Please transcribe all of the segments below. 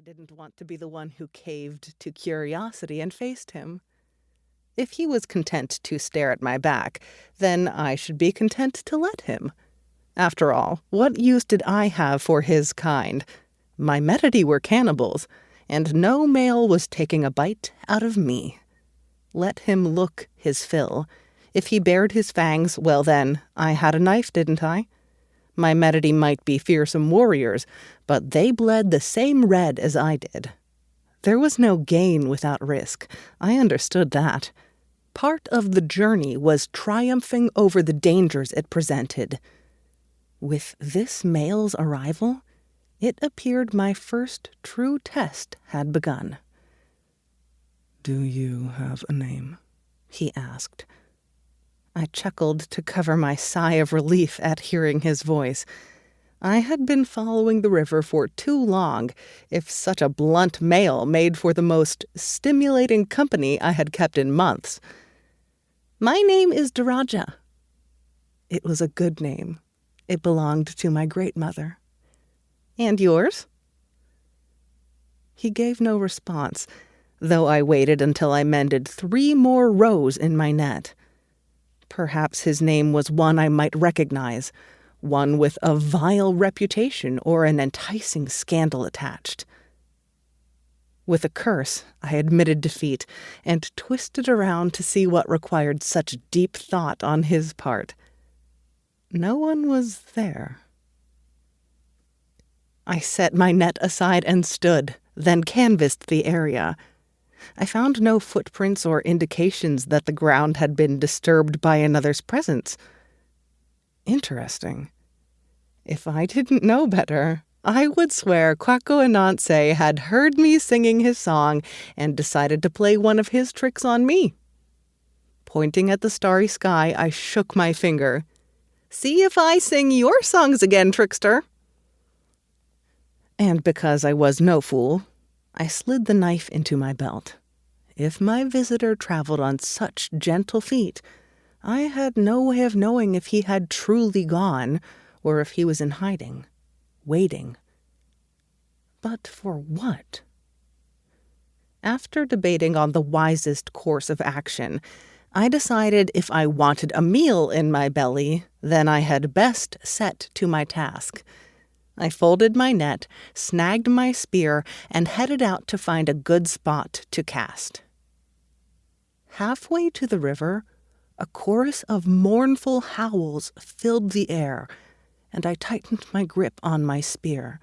didn't want to be the one who caved to curiosity and faced him. If he was content to stare at my back, then I should be content to let him. After all, what use did I have for his kind? My Metidae were cannibals, and no male was taking a bite out of me. Let him look his fill. If he bared his fangs, well then, I had a knife, didn't I? My Metidae might be fearsome warriors, but they bled the same red as I did. There was no gain without risk. I understood that. Part of the journey was triumphing over the dangers it presented. With this male's arrival, it appeared my first true test had begun. "Do you have a name?" he asked. I chuckled to cover my sigh of relief at hearing his voice. I had been following the river for too long, if such a blunt male made for the most stimulating company I had kept in months. My name is Daraja. It was a good name. It belonged to my great mother. And yours? He gave no response, though I waited until I mended 3 more rows in my net. Perhaps his name was one I might recognize, one with a vile reputation or an enticing scandal attached. With a curse, I admitted defeat and twisted around to see what required such deep thought on his part. No one was there. I set my net aside and stood, then canvassed the area. I found no footprints or indications that the ground had been disturbed by another's presence. Interesting. If I didn't know better, I would swear Quacko Ananse had heard me singing his song and decided to play one of his tricks on me. Pointing at the starry sky, I shook my finger. "See if I sing your songs again, trickster." And because I was no fool, I slid the knife into my belt. If my visitor traveled on such gentle feet, I had no way of knowing if he had truly gone or if he was in hiding, waiting. But for what? After debating on the wisest course of action, I decided if I wanted a meal in my belly, then I had best set to my task. I folded my net, snagged my spear, and headed out to find a good spot to cast. Halfway to the river, a chorus of mournful howls filled the air, and I tightened my grip on my spear.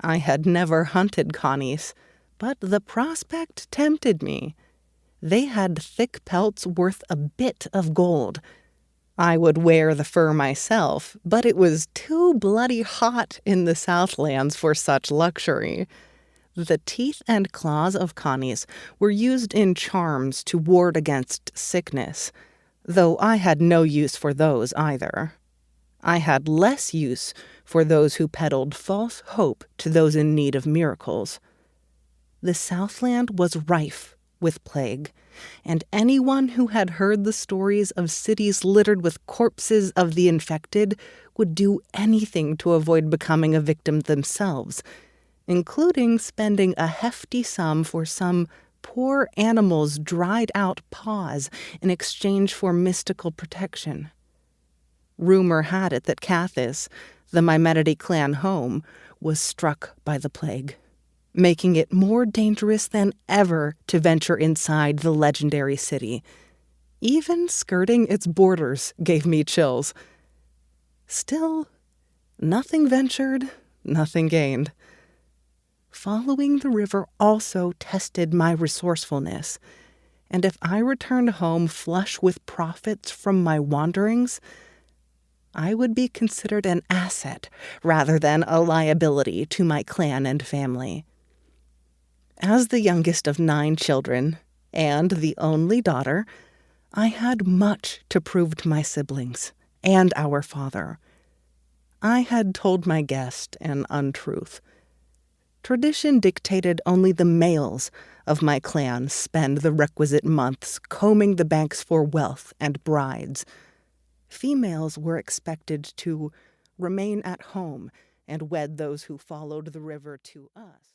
I had never hunted canis, but the prospect tempted me. They had thick pelts worth a bit of gold. I would wear the fur myself, but it was too bloody hot in the Southlands for such luxury. The teeth and claws of canis were used in charms to ward against sickness, though I had no use for those either. I had less use for those who peddled false hope to those in need of miracles. The Southland was rife with plague, and anyone who had heard the stories of cities littered with corpses of the infected would do anything to avoid becoming a victim themselves, including spending a hefty sum for some poor animal's dried-out paws in exchange for mystical protection. Rumor had it that Cathis, the Mimetidae clan home, was struck by the plague, making it more dangerous than ever to venture inside the legendary city. Even skirting its borders gave me chills. Still, nothing ventured, nothing gained. Following the river also tested my resourcefulness, and if I returned home flush with profits from my wanderings, I would be considered an asset rather than a liability to my clan and family. As the youngest of 9 children, and the only daughter, I had much to prove to my siblings and our father. I had told my guest an untruth. Tradition dictated only the males of my clan spend the requisite months combing the banks for wealth and brides. Females were expected to remain at home and wed those who followed the river to us.